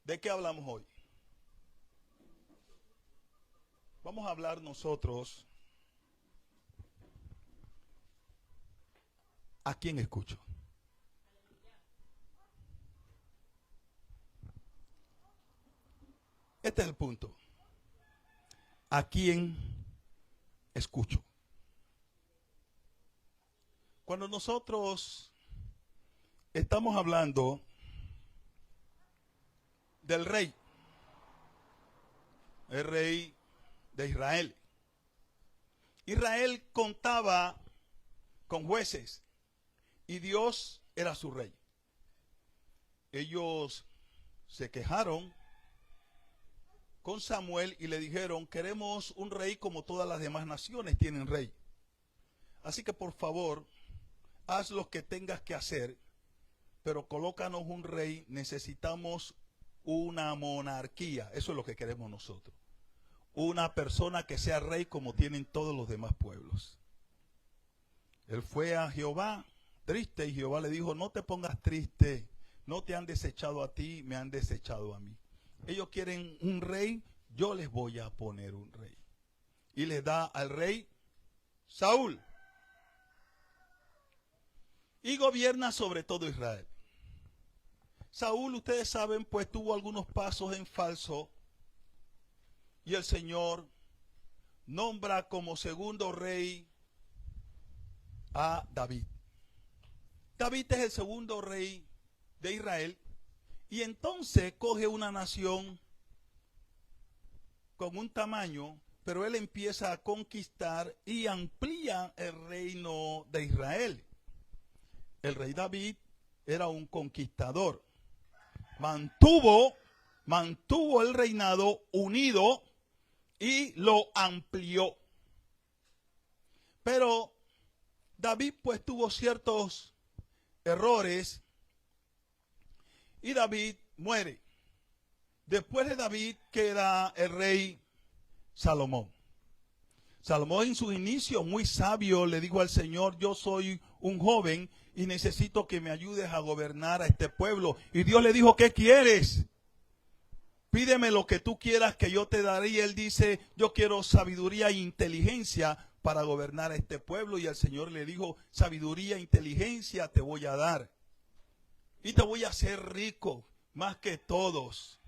¿De qué hablamos hoy? Vamos a hablar nosotros. ¿A quién escucho? Este es el punto. ¿A quién escucho? Cuando nosotros estamos hablando del rey, el rey de Israel. Israel contaba con jueces y Dios era su rey. Ellos se quejaron con Samuel y le dijeron: queremos un rey como todas las demás naciones tienen rey. Así que por favor, haz lo que tengas que hacer, pero colócanos un rey. Necesitamos una monarquía. Eso es lo que queremos nosotros. Una persona que sea rey como tienen todos los demás pueblos. Él fue a Jehová triste y Jehová le dijo: no te pongas triste, no te han desechado a ti, me han desechado a mí. Ellos quieren un rey, yo les voy a poner un rey. Y les da al rey Saúl. Y gobierna sobre todo Israel. Saúl, ustedes saben, pues tuvo algunos pasos en falso. Y el Señor nombra como segundo rey a David. David es el segundo rey de Israel. Y entonces coge una nación con un tamaño, pero él empieza a conquistar y amplía el reino de Israel. El rey David era un conquistador. Mantuvo el reinado unido y lo amplió. Pero David pues tuvo ciertos errores y David muere. Después de David queda el rey Salomón. Salomón en su inicio, muy sabio, le dijo al Señor: yo soy un joven y necesito que me ayudes a gobernar a este pueblo. Y Dios le dijo: ¿qué quieres? Pídeme lo que tú quieras que yo te daré. Y él dice: yo quiero sabiduría e inteligencia para gobernar a este pueblo. Y el Señor le dijo: sabiduría e inteligencia te voy a dar. Y te voy a hacer rico más que todos.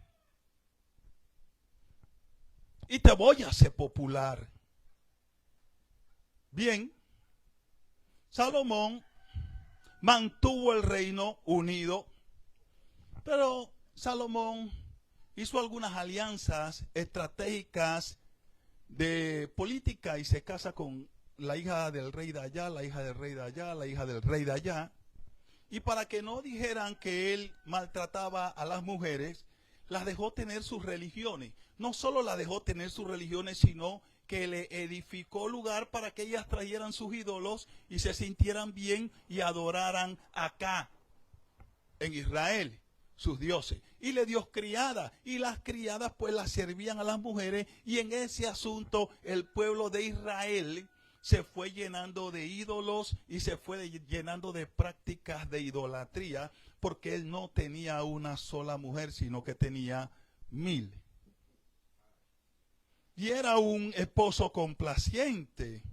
Y te voy a hacer popular. Bien, Salomón mantuvo el reino unido, pero Salomón hizo algunas alianzas estratégicas de política y se casa con la hija del rey de allá, la hija del rey de allá, la hija del rey de allá. Y para que no dijeran que él maltrataba a las mujeres, las dejó tener sus religiones. No solo las dejó tener sus religiones, sino que le edificó lugar para que ellas trajeran sus ídolos y se sintieran bien y adoraran acá, en Israel, sus dioses. Y le dio criadas, y las criadas pues las servían a las mujeres, y en ese asunto el pueblo de Israel se fue llenando de ídolos y se fue llenando de prácticas de idolatría, porque él no tenía una sola mujer, sino que tenía 1000. Y era un esposo complaciente.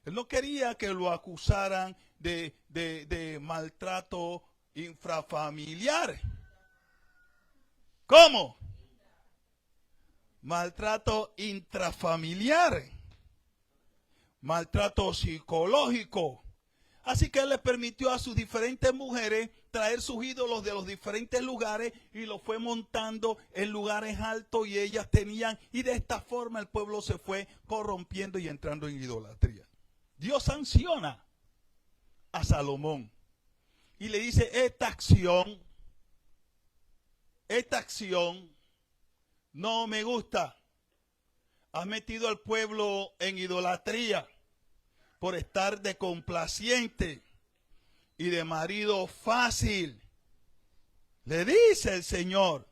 Él no quería que lo acusaran de maltrato infrafamiliar. ¿Cómo? Maltrato intrafamiliar. Maltrato psicológico. Así que él le permitió a sus diferentes mujeres traer sus ídolos de los diferentes lugares y los fue montando en lugares altos y ellas tenían, y de esta forma el pueblo se fue corrompiendo y entrando en idolatría. Dios sanciona a Salomón y le dice: esta acción no me gusta. Has metido al pueblo en idolatría por estar de complaciente y de marido fácil. Le dice el Señor,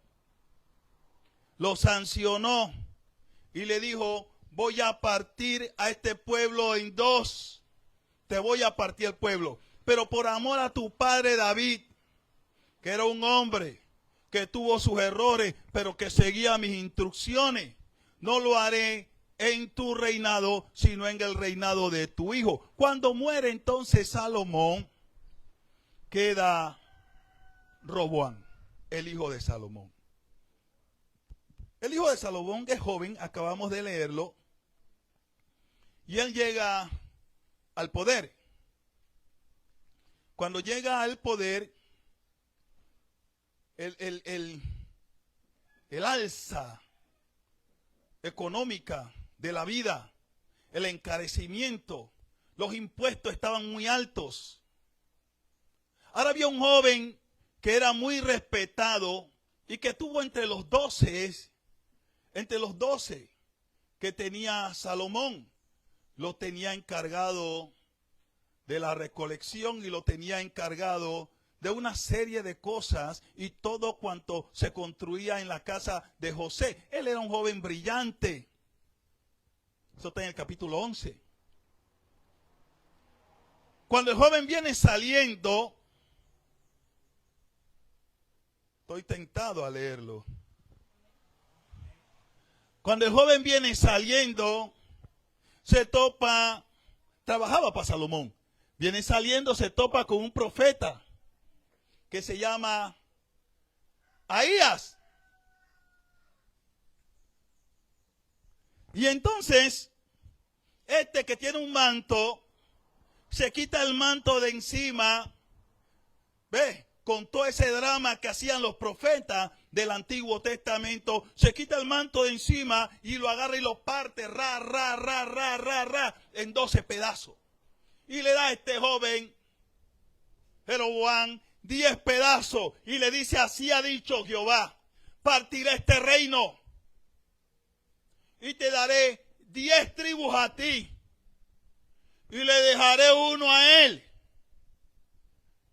lo sancionó y le dijo: voy a partir a este pueblo en dos. Te voy a partir el pueblo. Pero por amor a tu padre David, que era un hombre que tuvo sus errores, pero que seguía mis instrucciones. No lo haré en tu reinado, sino en el reinado de tu hijo. Cuando muere entonces Salomón, queda Roboam, el hijo de Salomón. El hijo de Salomón es joven, acabamos de leerlo, y él llega al poder. Cuando llega al poder, el alza económica de la vida, el encarecimiento, los impuestos estaban muy altos. Ahora había un joven que era muy respetado y que tuvo entre los 12 que tenía Salomón. Lo tenía encargado de la recolección y lo tenía encargado de una serie de cosas y todo cuanto se construía en la casa de José. Él era un joven brillante. Eso está en el capítulo 11. Cuando el joven viene saliendo, estoy tentado a leerlo. Cuando el joven viene saliendo, se topa, trabajaba para Salomón. Viene saliendo, se topa con un profeta que se llama Ahías. Y entonces, este que tiene un manto, se quita el manto de encima, ve, con todo ese drama que hacían los profetas del Antiguo Testamento, se quita el manto de encima y lo agarra y lo parte, en 12 pedazos. Y le da a este joven, Jeroboam, 10 pedazos y le dice: así ha dicho Jehová, partiré este reino y te daré 10 tribus a ti y le dejaré uno a él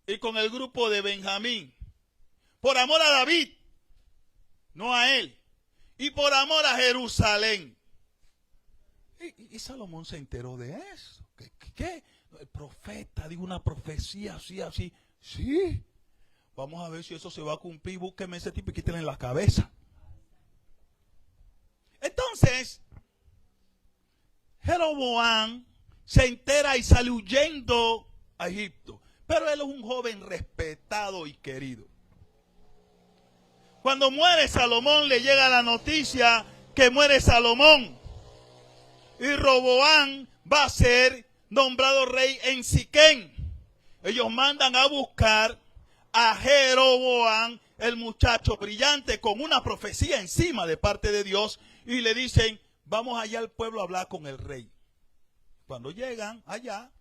y con el grupo de Benjamín, por amor a David, no a él, y por amor a Jerusalén. Y Salomón se enteró de eso. ¿Qué? El profeta dijo una profecía así. Sí, vamos a ver si eso se va a cumplir. Búsqueme ese tipo y quítenle en la cabeza. Entonces, Jeroboam se entera y sale huyendo a Egipto. Pero él es un joven respetado y querido. Cuando muere Salomón, le llega la noticia que muere Salomón. Y Roboam va a ser nombrado rey en Siquén. Ellos mandan a buscar a Jeroboam, el muchacho brillante, con una profecía encima de parte de Dios, y le dicen: vamos allá al pueblo a hablar con el rey. Cuando llegan allá,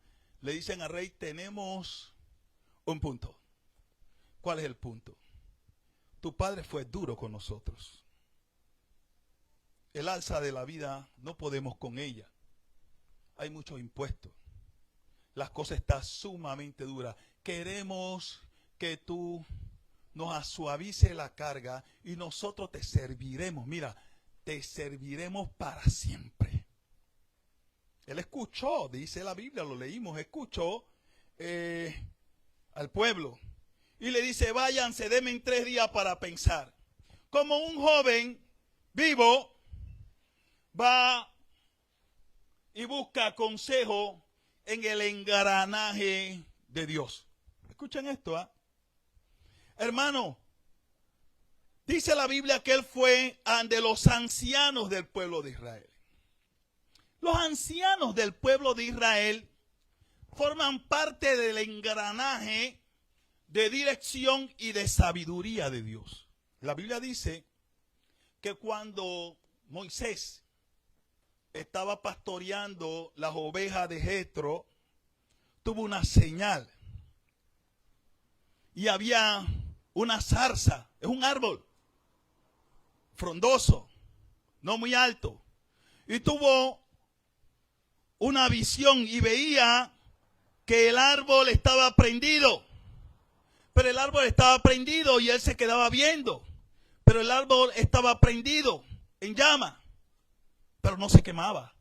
le dicen al rey: tenemos un punto. ¿Cuál es el punto? Tu padre fue duro con nosotros. El alza de la vida no podemos con ella. Hay muchos impuestos. Las cosas están sumamente duras. Queremos que tú nos suavices la carga y nosotros te serviremos. Mira, te serviremos para siempre. Él escuchó, dice la Biblia, lo leímos, escuchó al pueblo. Y le dice: váyanse, denme 3 días para pensar. Como un joven vivo va y busca consejo en el engranaje de Dios. Escuchen esto, ¿eh? Hermano, dice la Biblia que él fue ante los ancianos del pueblo de Israel. Los ancianos del pueblo de Israel forman parte del engranaje de dirección y de sabiduría de Dios. La Biblia dice que cuando Moisés estaba pastoreando las ovejas de Jetro, tuvo una señal. Y había una zarza, es un árbol frondoso, no muy alto. Y tuvo una visión y veía que el árbol estaba prendido. Pero el árbol estaba prendido y él se quedaba viendo. Pero el árbol estaba prendido en llama, pero no se quemaba.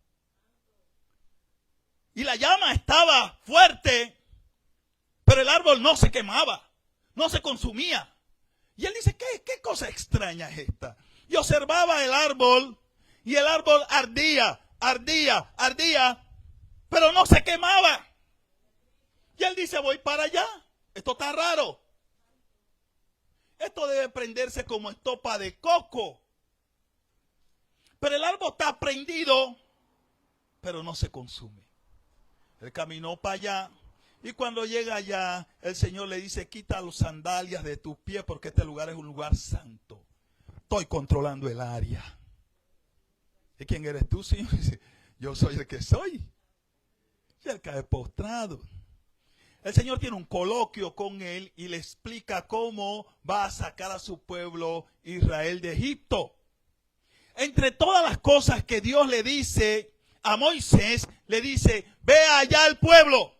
Y la llama estaba fuerte, pero el árbol no se quemaba, no se consumía. Y él dice, ¿qué cosa extraña es esta? Y observaba el árbol, y el árbol ardía, pero no se quemaba. Y él dice, voy para allá. Esto está raro. Esto debe prenderse como estopa de coco. Pero el árbol está prendido, pero no se consume. Él caminó para allá. Y cuando llega allá, el Señor le dice, quita las sandalias de tus pies porque este lugar es un lugar santo. Estoy controlando el área. ¿Y quién eres tú, Señor? Dice, yo soy el que soy. Y él cae postrado. El Señor tiene un coloquio con él y le explica cómo va a sacar a su pueblo Israel de Egipto. Entre todas las cosas que Dios le dice a Moisés, le dice, ve allá al pueblo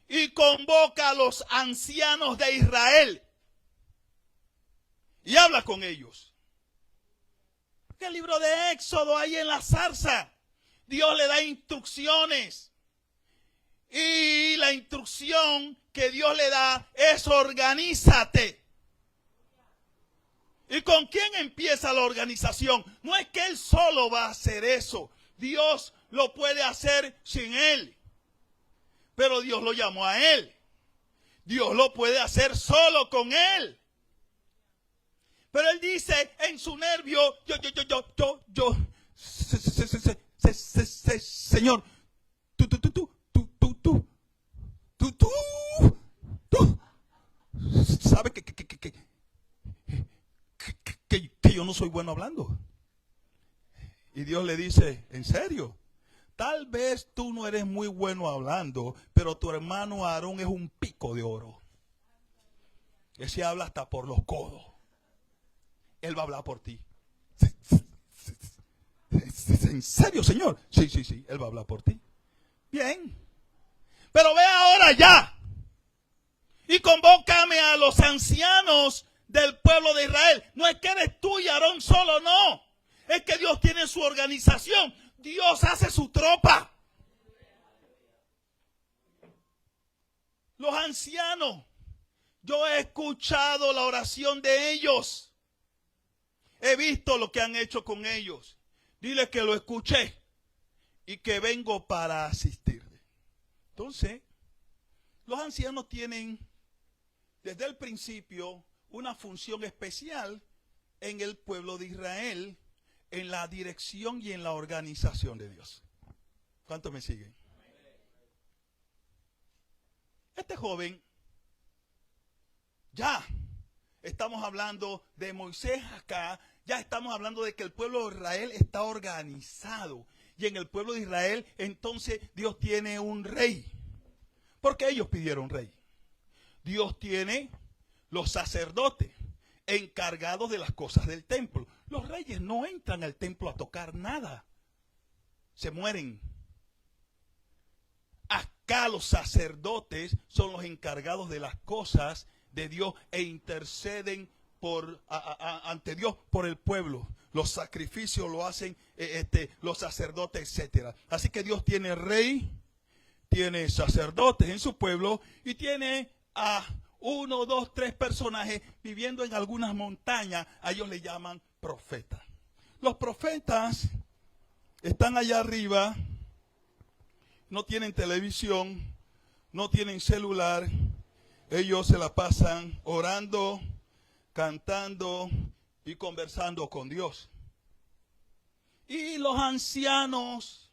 y convoca a los ancianos de Israel y habla con ellos. En el libro de Éxodo, ahí en la zarza, Dios le da instrucciones. Y la instrucción que Dios le da es organízate. ¿Y con quién empieza la organización? No es que él solo va a hacer eso. Dios lo puede hacer sin él. Pero Dios lo llamó a él. Dios lo puede hacer solo con él. Pero él dice en su nervio, Señor, tú, ¿sabes que yo no soy bueno hablando? Y Dios le dice, ¿en serio? Tal vez tú no eres muy bueno hablando, pero tu hermano Aarón es un pico de oro. Ese habla hasta por los codos. Él va a hablar por ti. ¿En serio, Señor? Sí, él va a hablar por ti. Bien. Pero ve ahora ya. Y convócame a los ancianos del pueblo de Israel. No es que eres tú y Aarón solo, no. Es que Dios tiene su organización. Dios hace su tropa. Los ancianos. Yo he escuchado la oración de ellos. He visto lo que han hecho con ellos. Dile que lo escuché y que vengo para asistirle. Entonces, los ancianos tienen desde el principio una función especial en el pueblo de Israel, en la dirección y en la organización de Dios. ¿Cuántos me siguen? Este joven, ya estamos hablando de Moisés acá, ya estamos hablando de que el pueblo de Israel está organizado. Y en el pueblo de Israel, entonces, Dios tiene un rey. Porque ellos pidieron rey. Dios tiene los sacerdotes encargados de las cosas del templo. Los reyes no entran al templo a tocar nada. Se mueren. Acá los sacerdotes son los encargados de las cosas de Dios e interceden ante Dios por el pueblo. Los sacrificios lo hacen los sacerdotes, etc. Así que Dios tiene rey, tiene sacerdotes en su pueblo y tiene a 1, 2, 3 personajes viviendo en algunas montañas. A ellos le llaman profetas. Los profetas están allá arriba, no tienen televisión, no tienen celular. Ellos se la pasan orando, cantando y conversando con Dios. Y los ancianos,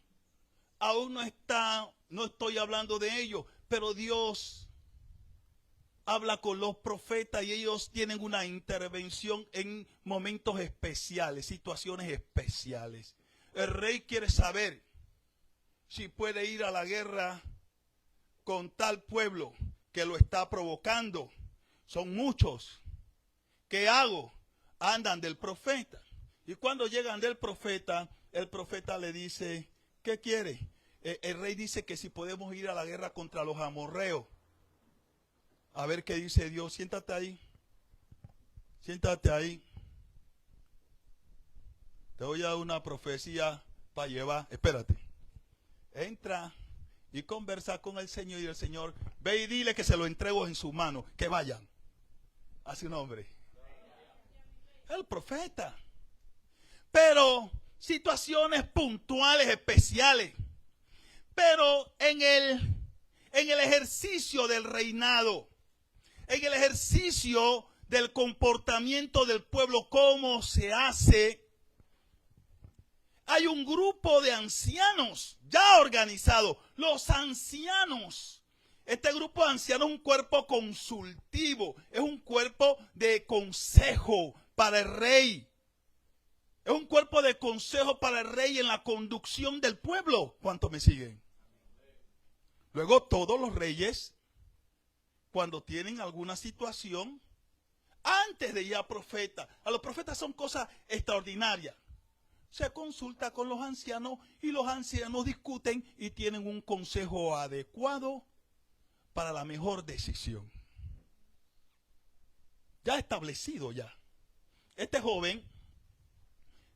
aún no estoy hablando de ellos, pero Dios habla con los profetas y ellos tienen una intervención en momentos especiales, situaciones especiales. El rey quiere saber si puede ir a la guerra con tal pueblo que lo está provocando. Son muchos. ¿Qué hago? Andan del profeta. Y cuando llegan del profeta, el profeta le dice, ¿qué quiere? El rey dice que si podemos ir a la guerra contra los amorreos. A ver qué dice Dios. Siéntate ahí. Siéntate ahí. Te voy a dar una profecía para llevar. Espérate. Entra y conversa con el Señor y el Señor, ve y dile que se lo entrego en su mano, que vayan. a su nombre. El profeta. Pero situaciones puntuales, especiales. Pero en el ejercicio del reinado, en el ejercicio del comportamiento del pueblo, cómo se hace, hay un grupo de ancianos ya organizado, los ancianos. Este grupo de ancianos es un cuerpo consultivo, es un cuerpo de consejo para el rey. Es un cuerpo de consejo para el rey en la conducción del pueblo. ¿Cuántos me siguen? Luego todos los reyes, cuando tienen alguna situación, antes de ir a profeta, a los profetas son cosas extraordinarias. Se consulta con los ancianos y los ancianos discuten y tienen un consejo adecuado para la mejor decisión. Ya establecido ya. Este joven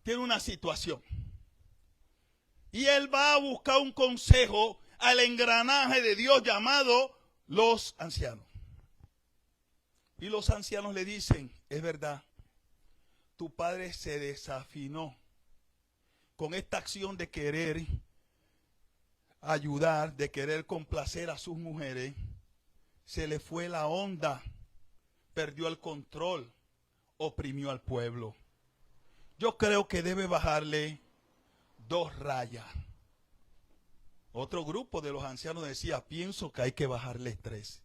tiene una situación y él va a buscar un consejo al engranaje de Dios llamado los ancianos. Y los ancianos le dicen, es verdad, tu padre se desafinó con esta acción de querer ayudar, de querer complacer a sus mujeres. Se le fue la onda, perdió el control, oprimió al pueblo. Yo creo que debe bajarle 2 rayas. Otro grupo de los ancianos decía, pienso que hay que bajarle 3.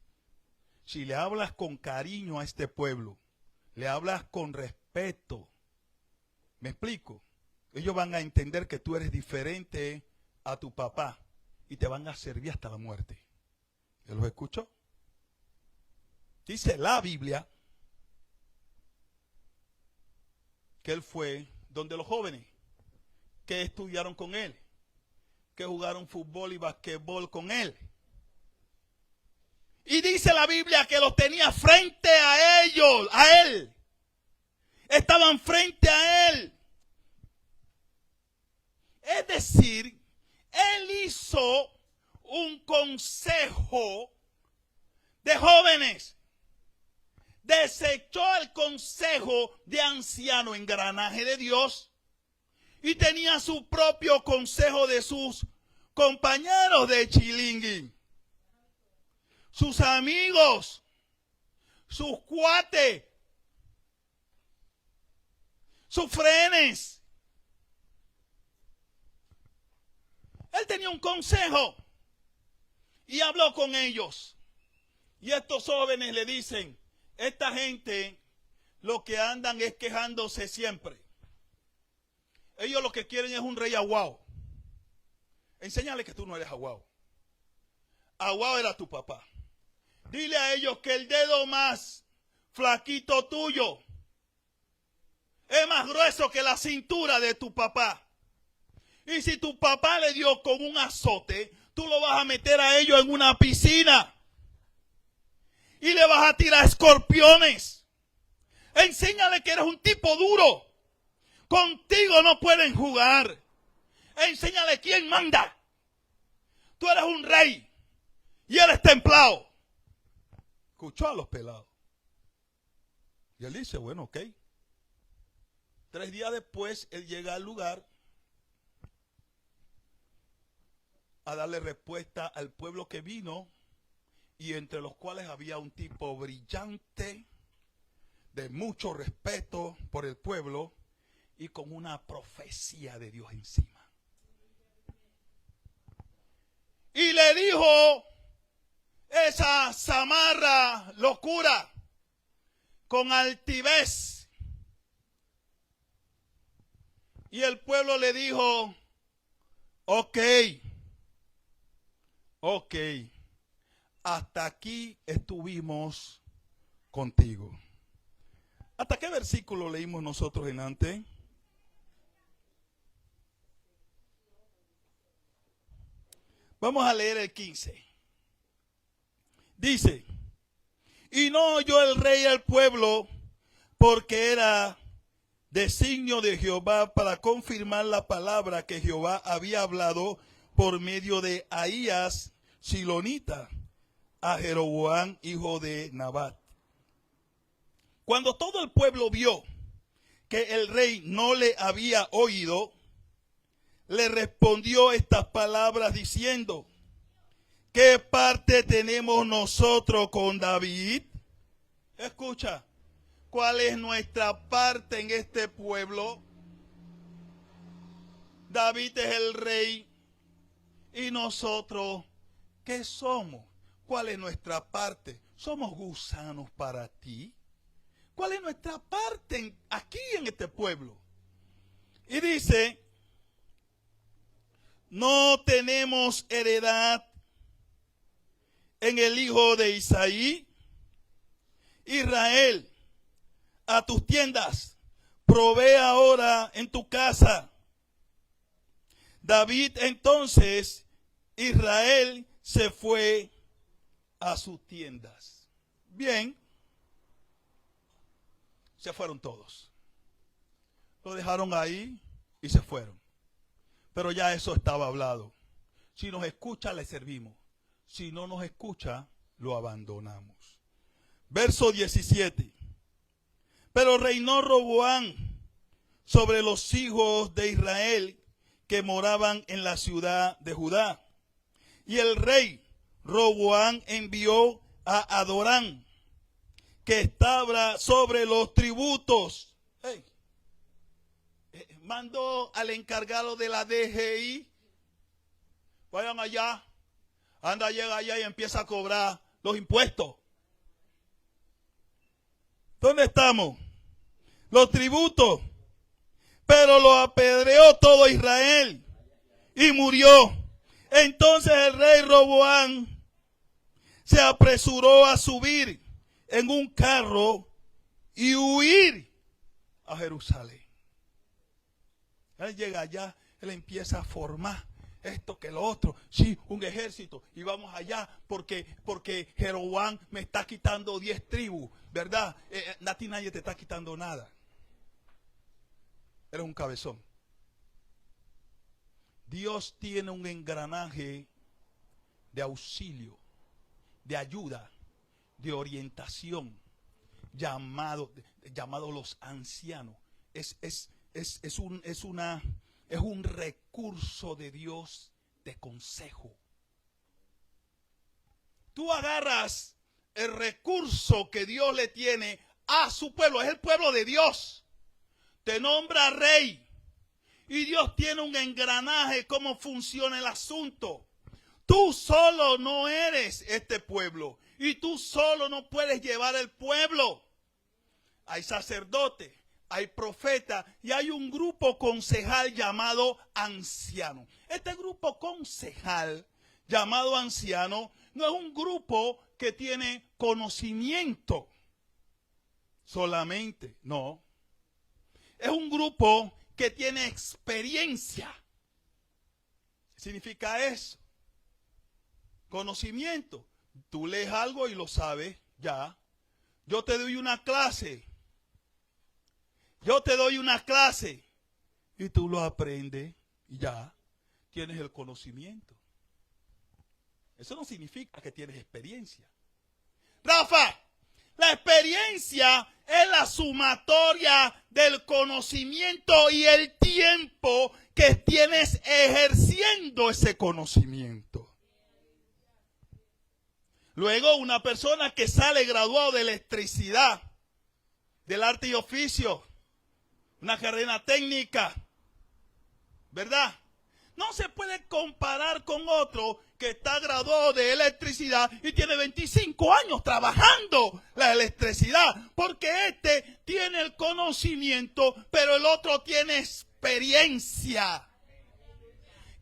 Si le hablas con cariño a este pueblo, le hablas con respeto, ¿me explico? Ellos van a entender que tú eres diferente a tu papá y te van a servir hasta la muerte. ¿Él los escuchó? Dice la Biblia que él fue donde los jóvenes que estudiaron con él, que jugaron fútbol y basquetbol con él. Y dice la Biblia que los tenía frente a ellos, a él. Estaban frente a él. Es decir, él hizo un consejo de jóvenes. Desechó el consejo de anciano, engranaje de Dios, y tenía su propio consejo de sus compañeros de chilingui, sus amigos, sus cuates, sus frenes. Él tenía un consejo y habló con ellos. Y estos jóvenes le dicen, esta gente lo que andan es quejándose siempre. Ellos lo que quieren es un rey aguao. Enséñale que tú no eres aguao. Aguao era tu papá. Dile a ellos que el dedo más flaquito tuyo es más grueso que la cintura de tu papá. Y si tu papá le dio con un azote, tú lo vas a meter a ellos en una piscina. Y le vas a tirar escorpiones. Enséñale que eres un tipo duro. Contigo no pueden jugar. Enséñale quién manda. Tú eres un rey y eres templado. Escuchó a los pelados. Y él dice, bueno, ok. 3 días después, él llega al lugar a darle respuesta al pueblo que vino, y entre los cuales había un tipo brillante, de mucho respeto por el pueblo, y con una profecía de Dios encima. Y le dijo esa zamarra locura con altivez. Y el pueblo le dijo, ok, hasta aquí estuvimos contigo. ¿Hasta qué versículo leímos nosotros en antes? Vamos a leer el 15. Dice, y no oyó el rey al pueblo, porque era designio de Jehová para confirmar la palabra que Jehová había hablado por medio de Ahías Silonita a Jeroboam, hijo de Nabat. Cuando todo el pueblo vio que el rey no le había oído, le respondió estas palabras diciendo: ¿qué parte tenemos nosotros con David? Escucha, ¿cuál es nuestra parte en este pueblo? David es el rey. ¿Y nosotros qué somos? ¿Cuál es nuestra parte? ¿Somos gusanos para ti? ¿Cuál es nuestra parte aquí en este pueblo? Y dice: no tenemos heredad en el hijo de Isaí. Israel, a tus tiendas, provee ahora en tu casa. David entonces, Israel se fue a sus tiendas. Bien, se fueron todos. Lo dejaron ahí y se fueron. Pero ya eso estaba hablado. Si nos escucha, le servimos. Si no nos escucha, lo abandonamos. Verso 17. Pero reinó Roboam sobre los hijos de Israel que moraban en la ciudad de Judá. Y el rey Roboam envió a Adorán, que estaba sobre los tributos. Hey. Mandó al encargado de la DGI: vayan allá, llega allá y empieza a cobrar los impuestos. ¿Dónde estamos? Los tributos. Pero lo apedreó todo Israel y murió. Entonces el rey Roboam se apresuró a subir en un carro y huir a Jerusalén. Él llega allá, él empieza a formar esto que lo otro, sí, un ejército, y vamos allá porque Jeroboam me está quitando 10 tribus, ¿verdad? A ti nadie te está quitando nada. Eres un cabezón. Dios tiene un engranaje de auxilio, de ayuda, de orientación, llamado los ancianos. Es un recurso de Dios de consejo. Tú agarras el recurso que Dios le tiene a su pueblo, es el pueblo de Dios. Te nombra rey y Dios tiene un engranaje, cómo funciona el asunto. Tú solo no eres este pueblo y tú solo no puedes llevar el pueblo. Hay sacerdotes, hay profetas y hay un grupo concejal llamado anciano. Este grupo concejal llamado anciano no es un grupo que tiene conocimiento solamente, no. Es un grupo que tiene experiencia. ¿Qué significa eso? Conocimiento. Tú lees algo y lo sabes ya. Yo te doy una clase. Y tú lo aprendes y ya tienes el conocimiento. Eso no significa que tienes experiencia. Rafa, la experiencia es la sumatoria del conocimiento y el tiempo que tienes ejerciendo ese conocimiento. Luego, una persona que sale graduado de electricidad, del arte y oficio, una carrera técnica, ¿verdad? No se puede comparar con otro que está graduado de electricidad y tiene 25 años trabajando la electricidad, porque este tiene el conocimiento, pero el otro tiene experiencia.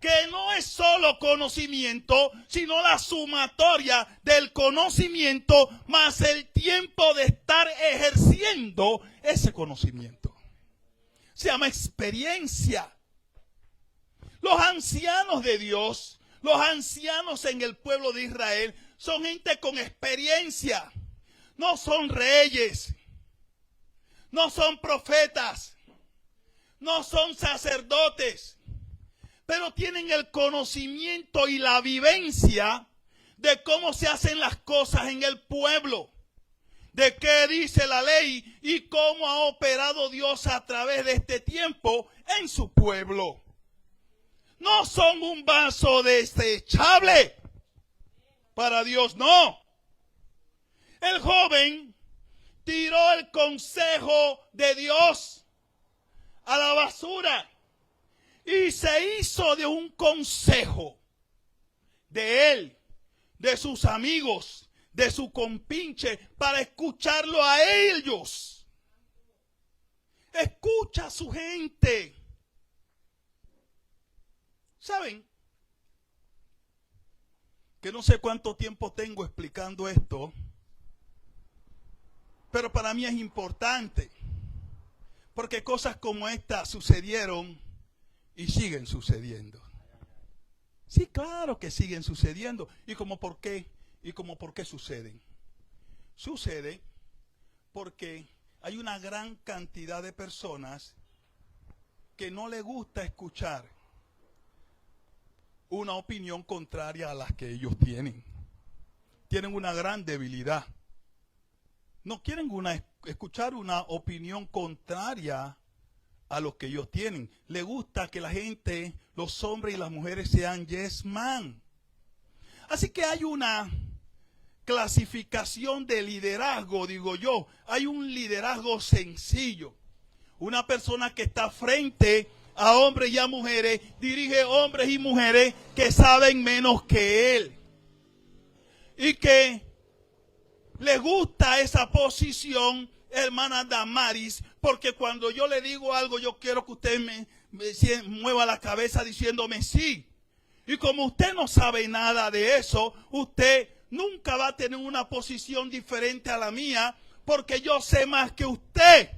Que no es solo conocimiento, sino la sumatoria del conocimiento más el tiempo de estar ejerciendo ese conocimiento. Se llama experiencia. Los ancianos de Dios, los ancianos en el pueblo de Israel, son gente con experiencia. No son reyes, no son profetas, no son sacerdotes, pero tienen el conocimiento y la vivencia de cómo se hacen las cosas en el pueblo, de qué dice la ley y cómo ha operado Dios a través de este tiempo en su pueblo. No son un vaso desechable para Dios, no. El joven tiró el consejo de Dios a la basura y se hizo de un consejo de él, de sus amigos, de su compinche, para escucharlo a ellos. Escucha a su gente. ¿Saben? Que no sé cuánto tiempo tengo explicando esto, pero para mí es importante, porque cosas como esta sucedieron y siguen sucediendo. Sí, claro que siguen sucediendo. ¿Y como por qué? ¿Y como por qué suceden? Sucede porque hay una gran cantidad de personas que no les gusta escuchar una opinión contraria a las que ellos tienen. Tienen una gran debilidad. No quieren escuchar una opinión contraria a lo que ellos tienen. Les gusta que la gente, los hombres y las mujeres sean yes man. Así que hay una clasificación de liderazgo, digo yo. Hay un liderazgo sencillo. Una persona que está frente a hombres y a mujeres, dirige hombres y mujeres que saben menos que él. Y que le gusta esa posición, hermana Damaris, porque cuando yo le digo algo, yo quiero que usted me mueva la cabeza diciéndome sí. Y como usted no sabe nada de eso, usted nunca va a tener una posición diferente a la mía, porque yo sé más que usted.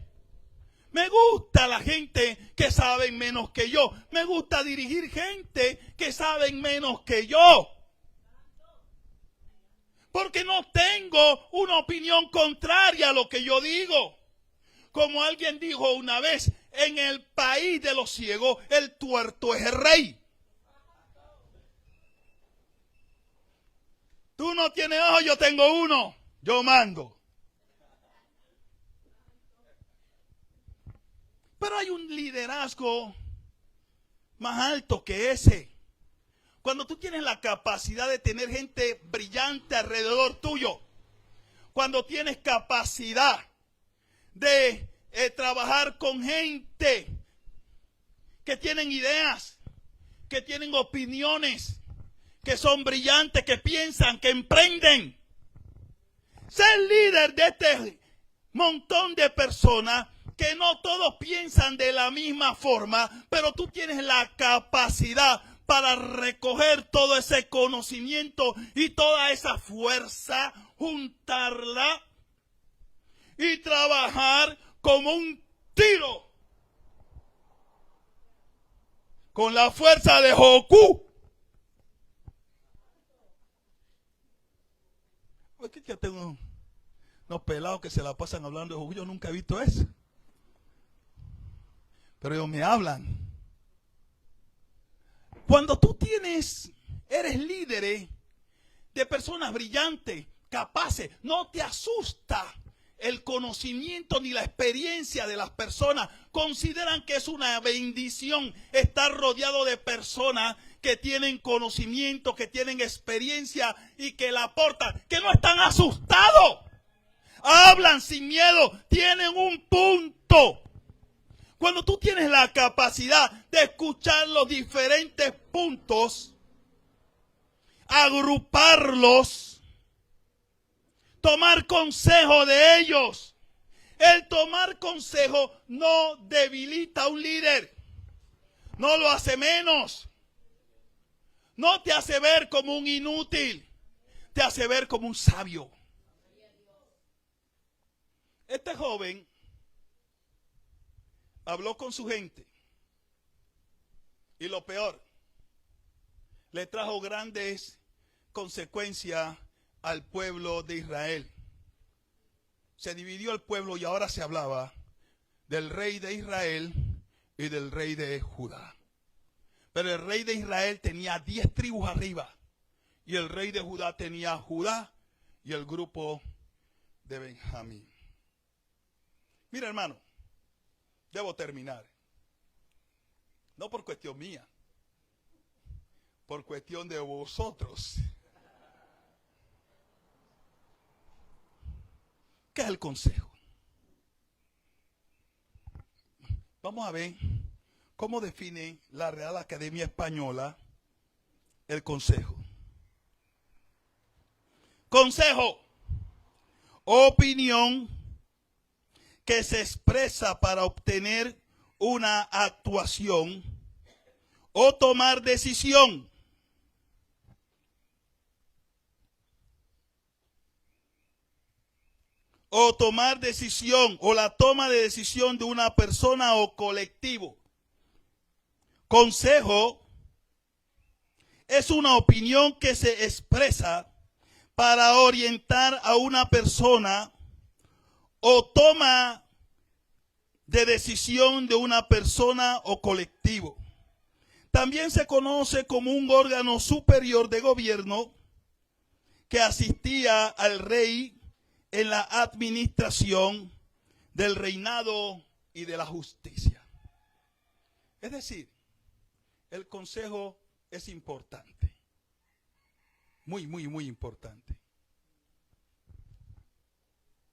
Me gusta la gente que saben menos que yo. Me gusta dirigir gente que saben menos que yo. Porque no tengo una opinión contraria a lo que yo digo. Como alguien dijo una vez, en el país de los ciegos, el tuerto es el rey. Tú no tienes ojos, yo tengo uno. Yo mando. Pero hay un liderazgo más alto que ese. Cuando tú tienes la capacidad de tener gente brillante alrededor tuyo. Cuando tienes capacidad de trabajar con gente que tienen ideas, que tienen opiniones, que son brillantes, que piensan, que emprenden. Ser líder de este montón de personas que no todos piensan de la misma forma, pero tú tienes la capacidad para recoger todo ese conocimiento y toda esa fuerza, juntarla y trabajar como un tiro con la fuerza de Goku. Aquí ya tengo unos pelados que se la pasan hablando de Goku. Yo nunca he visto eso, pero ellos me hablan. Cuando tú eres líder de personas brillantes, capaces, no te asusta el conocimiento ni la experiencia de las personas. Consideran que es una bendición estar rodeado de personas que tienen conocimiento, que tienen experiencia y que la aportan, que no están asustados. Hablan sin miedo, tienen un punto. Cuando tú tienes la capacidad de escuchar los diferentes puntos, agruparlos, tomar consejo de ellos. El tomar consejo no debilita a un líder, no lo hace menos, no te hace ver como un inútil, te hace ver como un sabio. Este joven habló con su gente y lo peor, le trajo grandes consecuencias al pueblo de Israel. Se dividió el pueblo y ahora se hablaba del rey de Israel y del rey de Judá. Pero el rey de Israel tenía 10 tribus arriba y el rey de Judá tenía Judá y el grupo de Benjamín. Mira, hermano, debo terminar. No por cuestión mía, por cuestión de vosotros. ¿Qué es el consejo? Vamos a ver cómo define la Real Academia Española el consejo. Consejo, opinión que se expresa para obtener una actuación o tomar decisión. O tomar decisión, o la toma de decisión de una persona o colectivo. Consejo es una opinión que se expresa para orientar a una persona o toma de decisión de una persona o colectivo. También se conoce como un órgano superior de gobierno que asistía al rey en la administración del reinado y de la justicia. Es decir, el consejo es importante. Muy, muy, muy importante.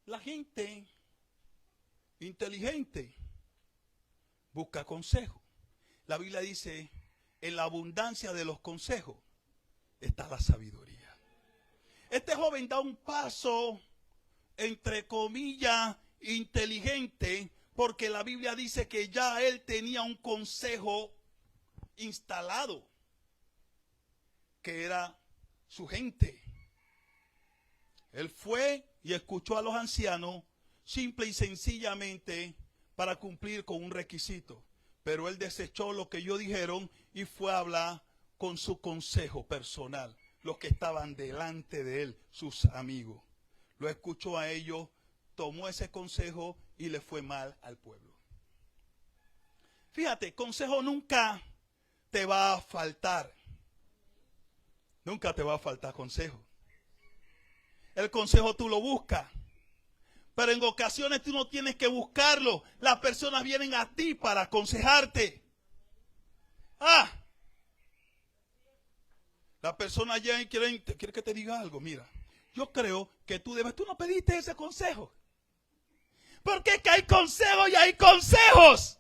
La gente inteligente busca consejo. La Biblia dice, en la abundancia de los consejos está la sabiduría. Este joven da un paso, entre comillas, inteligente, porque la Biblia dice que ya él tenía un consejo instalado, que era su gente. Él fue y escuchó a los ancianos simple y sencillamente para cumplir con un requisito. Pero él desechó lo que ellos dijeron y fue a hablar con su consejo personal, los que estaban delante de él, sus amigos. Lo escuchó a ellos, tomó ese consejo y le fue mal al pueblo. Fíjate, consejo nunca te va a faltar. Nunca te va a faltar consejo. El consejo tú lo buscas. Pero en ocasiones tú no tienes que buscarlo. Las personas vienen a ti para aconsejarte. La persona ya quiere que te diga algo. Mira, yo creo que tú no pediste ese consejo. Porque es que hay consejos y hay consejos.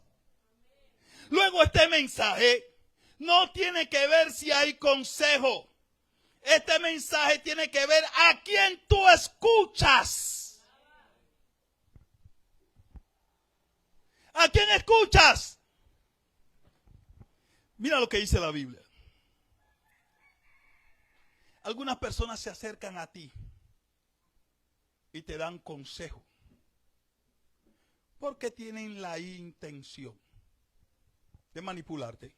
Luego este mensaje no tiene que ver si hay consejo. Este mensaje tiene que ver a quién tú escuchas. ¿A quién escuchas? Mira lo que dice la Biblia. Algunas personas se acercan a ti y te dan consejo porque tienen la intención de manipularte.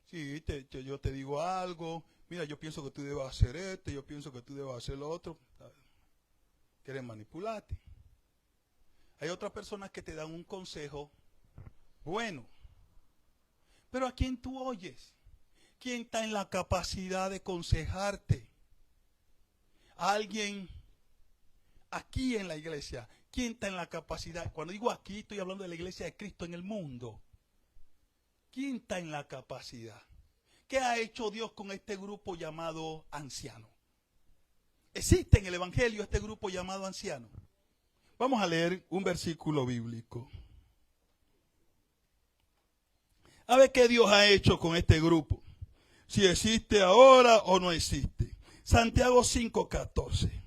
Sí, yo te digo algo, mira, yo pienso que tú debes hacer esto, yo pienso que tú debes hacer lo otro. Quieren manipularte. Hay otras personas que te dan un consejo bueno, pero ¿a quién tú oyes? ¿Quién está en la capacidad de aconsejarte? Alguien aquí en la iglesia. ¿Quién está en la capacidad? Cuando digo aquí, estoy hablando de la iglesia de Cristo en el mundo. ¿Quién está en la capacidad? ¿Qué ha hecho Dios con este grupo llamado anciano? ¿Existe en el Evangelio este grupo llamado anciano? Vamos a leer un versículo bíblico. A ver qué Dios ha hecho con este grupo. Si existe ahora o no existe. Santiago 5:14.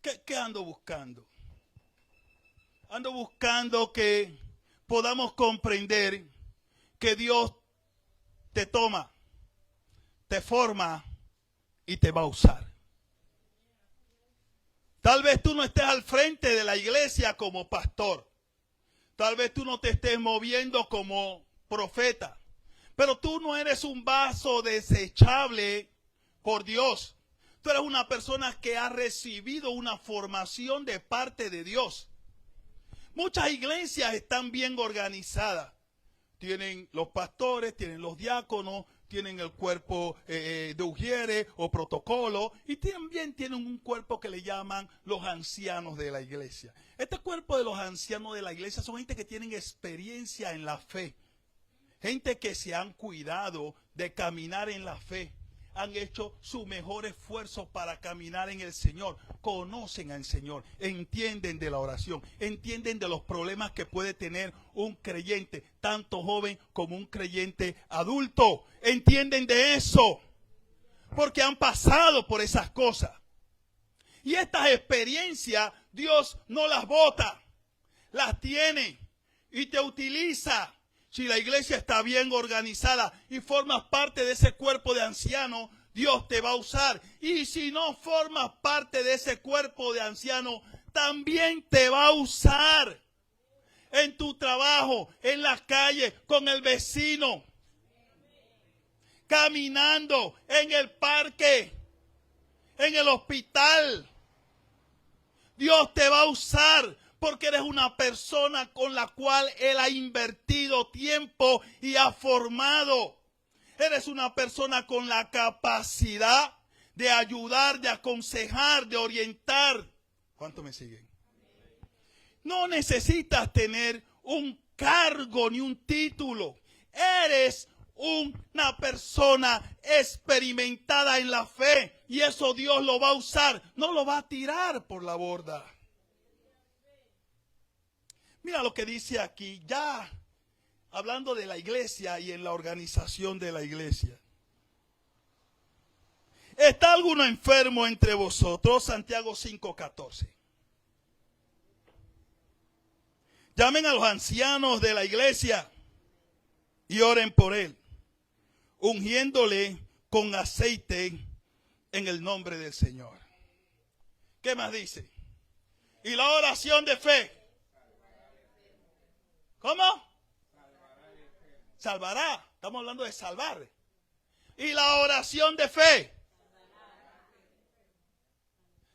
¿Qué ando buscando? Ando buscando que podamos comprender que Dios te toma, te forma y te va a usar. Tal vez tú no estés al frente de la iglesia como pastor. Tal vez tú no te estés moviendo como profeta. Pero tú no eres un vaso desechable por Dios. Tú eres una persona que ha recibido una formación de parte de Dios. Muchas iglesias están bien organizadas. Tienen los pastores, tienen los diáconos, tienen el cuerpo de ujieres o protocolo, y también tienen un cuerpo que le llaman los ancianos de la iglesia. Este cuerpo de los ancianos de la iglesia son gente que tienen experiencia en la fe, gente que se han cuidado de caminar en la fe, han hecho su mejor esfuerzo para caminar en el Señor, conocen al Señor, entienden de la oración, entienden de los problemas que puede tener un creyente, tanto joven como un creyente adulto, entienden de eso, porque han pasado por esas cosas. Y estas experiencias Dios no las bota, las tiene y te utiliza. Si la iglesia está bien organizada y formas parte de ese cuerpo de ancianos, Dios te va a usar. Y si no formas parte de ese cuerpo de ancianos, también te va a usar. En tu trabajo, en la calle, con el vecino, caminando, en el parque, en el hospital. Dios te va a usar. Porque eres una persona con la cual Él ha invertido tiempo y ha formado. Eres una persona con la capacidad de ayudar, de aconsejar, de orientar. ¿Cuánto me siguen? No necesitas tener un cargo ni un título. Eres una persona experimentada en la fe. Y eso Dios lo va a usar. No lo va a tirar por la borda. Mira lo que dice aquí, ya hablando de la iglesia y en la organización de la iglesia. ¿Está alguno enfermo entre vosotros? Santiago 5:14. Llamen a los ancianos de la iglesia y oren por él, ungiéndole con aceite en el nombre del Señor. ¿Qué más dice? Y la oración de fe. ¿Cómo? Salvará. Estamos hablando de salvar. Y la oración de fe.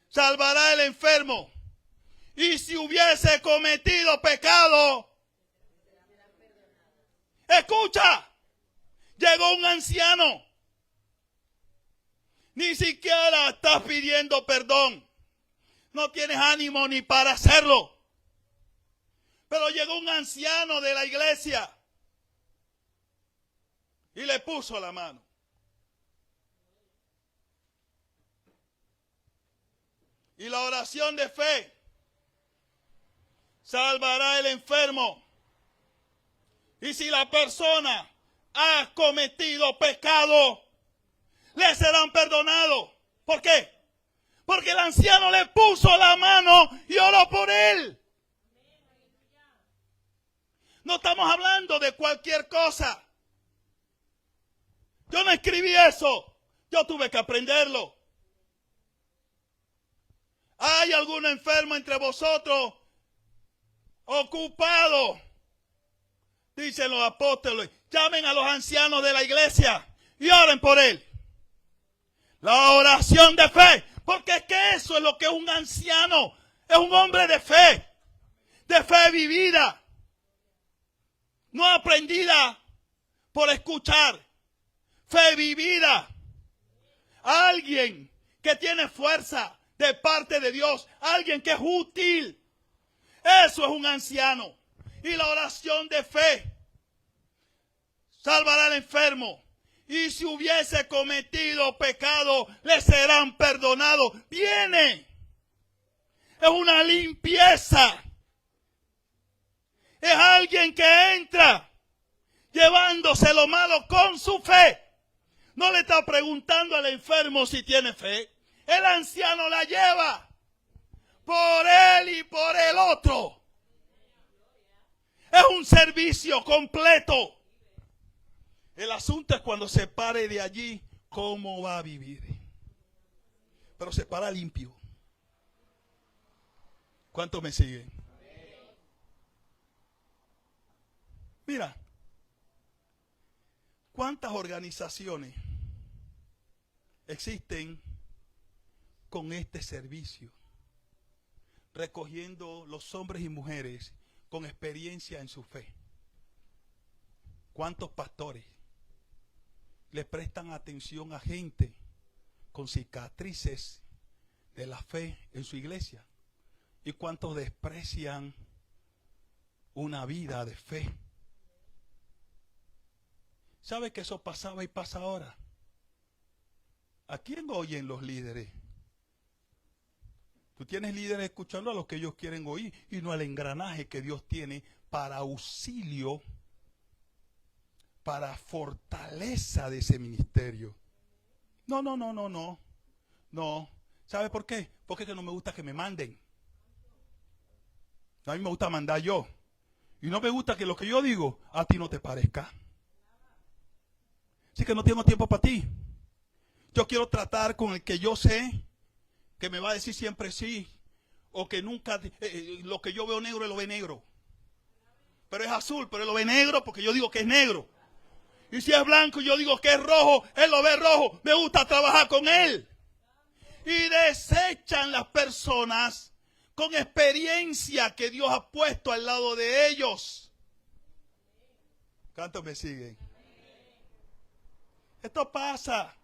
Salvará el enfermo. Y si hubiese cometido pecado. Escucha. Llegó un anciano. Ni siquiera estás pidiendo perdón. No tienes ánimo ni para hacerlo. Pero llegó un anciano de la iglesia y le puso la mano. Y la oración de fe salvará el enfermo. Y si la persona ha cometido pecado, le serán perdonados. ¿Por qué? Porque el anciano le puso la mano y oró por él. No estamos hablando de cualquier cosa. Yo no escribí eso. Yo tuve que aprenderlo. ¿Hay algún enfermo entre vosotros? Ocupado. Dicen los apóstoles. Llamen a los ancianos de la iglesia y oren por él. La oración de fe. Porque es que eso es lo que es un anciano. Es un hombre de fe. De fe vivida. No aprendida por escuchar. Fe vivida. Alguien que tiene fuerza de parte de Dios. Alguien que es útil. Eso es un anciano. Y la oración de fe salvará al enfermo. Y si hubiese cometido pecado, le serán perdonados. Viene. Es una limpieza. Es alguien que entra llevándose lo malo con su fe. No le está preguntando al enfermo si tiene fe. El anciano la lleva por él y por el otro. Es un servicio completo. El asunto es cuando se pare de allí, cómo va a vivir. Pero se para limpio. ¿Cuántos me siguen? Mira, ¿cuántas organizaciones existen con este servicio? Recogiendo los hombres y mujeres con experiencia en su fe. ¿Cuántos pastores le prestan atención a gente con cicatrices de la fe en su iglesia? ¿Y cuántos desprecian una vida de fe? ¿Sabe que eso pasaba y pasa ahora? ¿A quién oyen los líderes? Tú tienes líderes escuchando a los que ellos quieren oír y no al engranaje que Dios tiene para auxilio, para fortaleza de ese ministerio. No. No. ¿Sabe por qué? Porque es que no me gusta que me manden. A mí me gusta mandar yo. Y no me gusta que lo que yo digo a ti no te parezca. Así que no tengo tiempo para ti. Yo quiero tratar con el que yo sé que me va a decir siempre sí. O que nunca, lo que yo veo negro, él lo ve negro. Pero es azul, pero él lo ve negro porque yo digo que es negro. Y si es blanco y yo digo que es rojo, él lo ve rojo. Me gusta trabajar con él. Y desechan las personas con experiencia que Dios ha puesto al lado de ellos. ¿Cuántos me siguen? Esto pasa.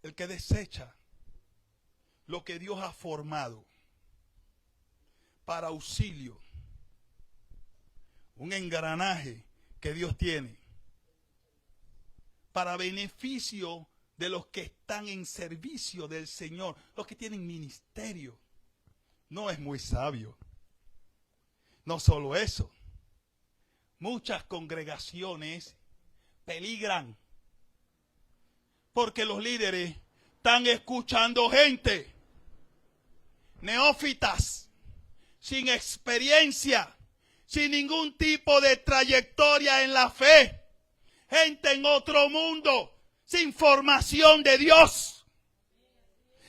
El que desecha lo que Dios ha formado para auxilio, un engranaje que Dios tiene para beneficio de los que están en servicio del Señor, los que tienen ministerio, no es muy sabio. No solo eso, muchas congregaciones peligran porque los líderes están escuchando gente neófitas, sin experiencia, sin ningún tipo de trayectoria en la fe, gente en otro mundo, sin formación de Dios.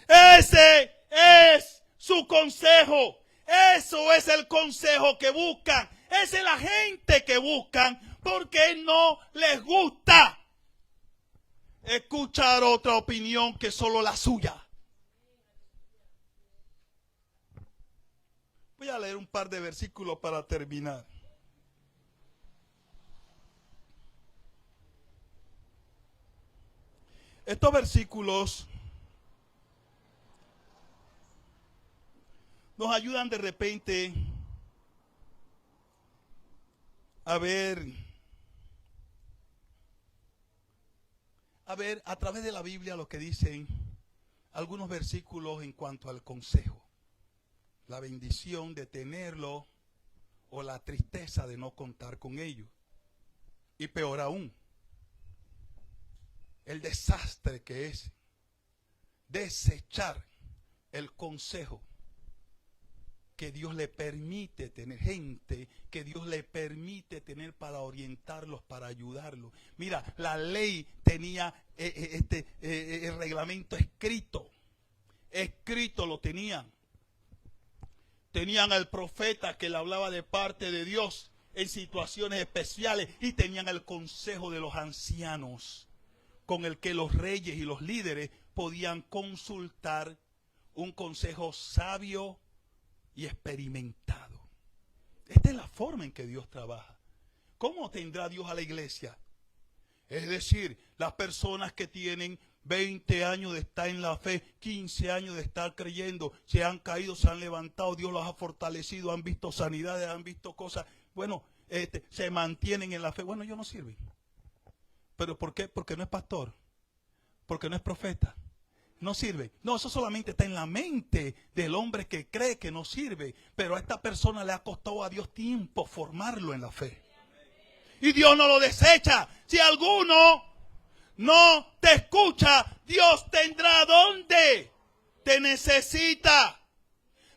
Ese es su consejo. Eso es el consejo que buscan. Esa es la gente que buscan porque no les gusta escuchar otra opinión que solo la suya. Voy a leer un par de versículos para terminar. Estos versículos nos ayudan de repente a ver a través de la Biblia lo que dicen algunos versículos en cuanto al consejo. La bendición de tenerlo o la tristeza de no contar con ello. Y peor aún, el desastre que es desechar el consejo que Dios le permite tener, gente que Dios le permite tener para orientarlos, para ayudarlos. Mira, la ley tenía el reglamento escrito lo tenían. Tenían al profeta que le hablaba de parte de Dios en situaciones especiales y tenían el consejo de los ancianos con el que los reyes y los líderes podían consultar un consejo sabio y experimentado. Esta es la forma en que Dios trabaja. ¿Cómo tendrá Dios a la iglesia? Es decir, las personas que tienen 20 años de estar en la fe, 15 años de estar creyendo, se han caído, se han levantado, Dios los ha fortalecido, han visto sanidades, han visto cosas, bueno, se mantienen en la fe. Bueno, ellos no sirven. ¿Pero por qué? Porque no es pastor, porque no es profeta. No sirve. No, eso solamente está en la mente del hombre que cree que no sirve. Pero a esta persona le ha costado a Dios tiempo formarlo en la fe. Y Dios no lo desecha. Si alguno no te escucha, Dios tendrá donde te necesita.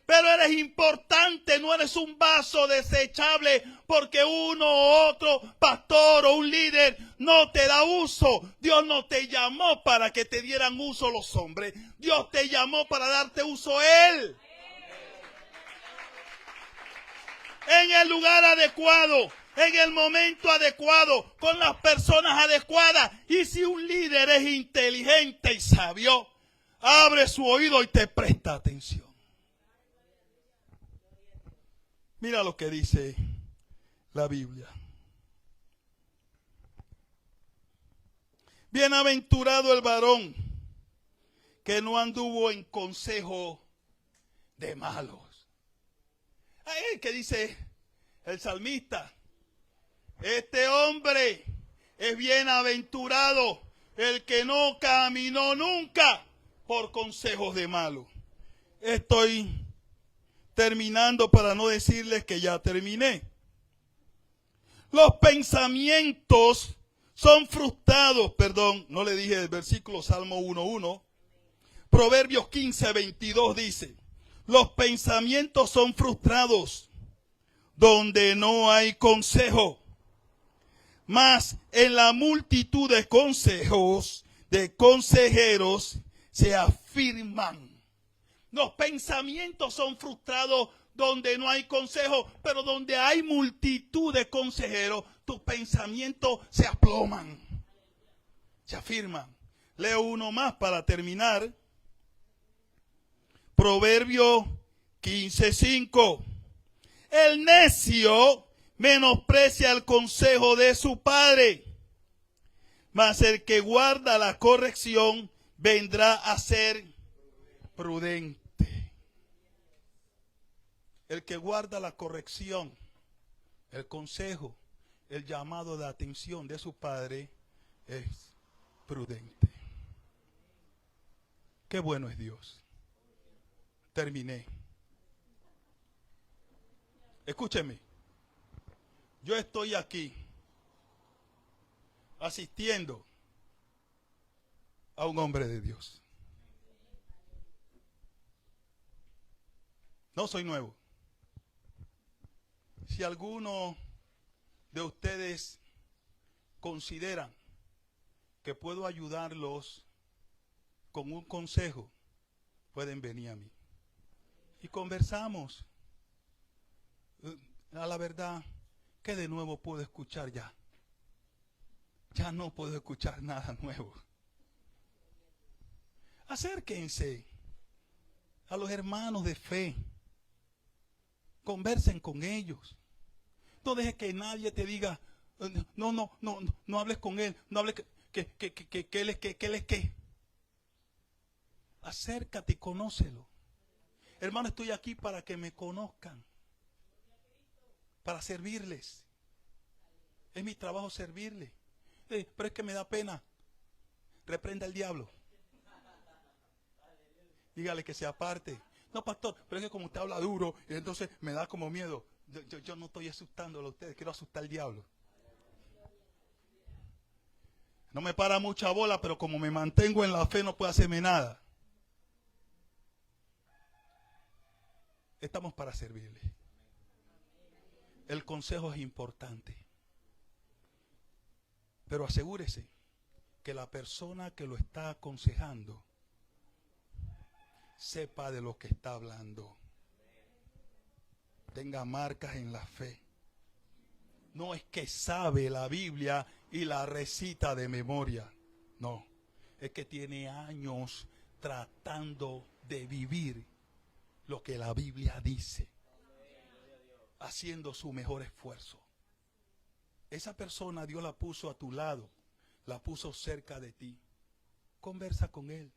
Pero eres importante, no eres un vaso desechable porque uno u otro pastor o un líder no te da uso. Dios no te llamó para que te dieran uso los hombres. Dios te llamó para darte uso Él. En el lugar adecuado, en el momento adecuado, con las personas adecuadas. Y si un líder es inteligente y sabio, abre su oído y te presta atención. Mira lo que dice la Biblia. Bienaventurado el varón que no anduvo en consejo de malos. Ahí que dice el salmista, este hombre es bienaventurado, el que no caminó nunca por consejos de malos. Estoy terminando para no decirles que ya terminé. Los pensamientos son frustrados, no le dije el versículo Salmo 1:1. Proverbios 15:22 dice, los pensamientos son frustrados donde no hay consejo, mas en la multitud de consejos, de consejeros, se afirman. Los pensamientos son frustrados donde no hay consejo, pero donde hay multitud de consejeros, tus pensamientos se aploman, se afirman. Leo uno más para terminar. Proverbio 15:5. El necio menosprecia el consejo de su padre, mas el que guarda la corrección vendrá a ser prudente. El que guarda la corrección, el consejo, el llamado de atención de su padre es prudente. Qué bueno es Dios. Terminé. Escúcheme. Yo estoy aquí asistiendo a un hombre de Dios. No soy nuevo. Si alguno de ustedes consideran que puedo ayudarlos con un consejo, pueden venir a mí y conversamos. A la verdad que de nuevo puedo escuchar ya. Ya no puedo escuchar nada nuevo. Acérquense a los hermanos de fe. Conversen con ellos. No dejes que nadie te diga, no hables con él, no hables que él es que. Acércate y conócelo. Hermano, estoy aquí para que me conozcan, para servirles. Es mi trabajo servirles. Pero es que me da pena. Reprenda al diablo. Dígale que se aparte. No, pastor, pero es que como usted habla duro, y entonces me da como miedo. Yo no estoy asustándolo a ustedes, quiero asustar al diablo. No me para mucha bola, pero como me mantengo en la fe no puede hacerme nada. Estamos para servirle. El consejo es importante. Pero asegúrese que la persona que lo está aconsejando sepa de lo que está hablando. Tenga marcas en la fe. No es que sabe la Biblia y la recita de memoria. No, es que tiene años tratando de vivir lo que la Biblia dice, haciendo su mejor esfuerzo. Esa persona Dios la puso a tu lado, la puso cerca de ti. Conversa con él,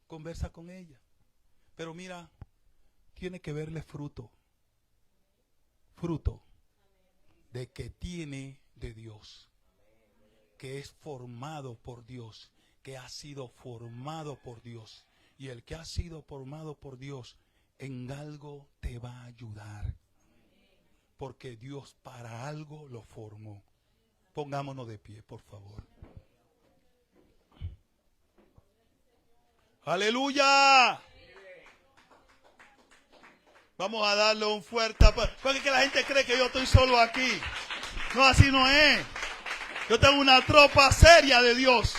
conversa con ella. Pero mira, tiene que verle fruto de que tiene de Dios, que es formado por Dios, que ha sido formado por Dios. Y el que ha sido formado por Dios en algo te va a ayudar, porque Dios para algo lo formó. Pongámonos de pie, por favor. ¡Aleluya! Vamos a darle un fuerte aplauso. Porque es que la gente cree que yo estoy solo aquí. No, así no es. Yo tengo una tropa seria de Dios.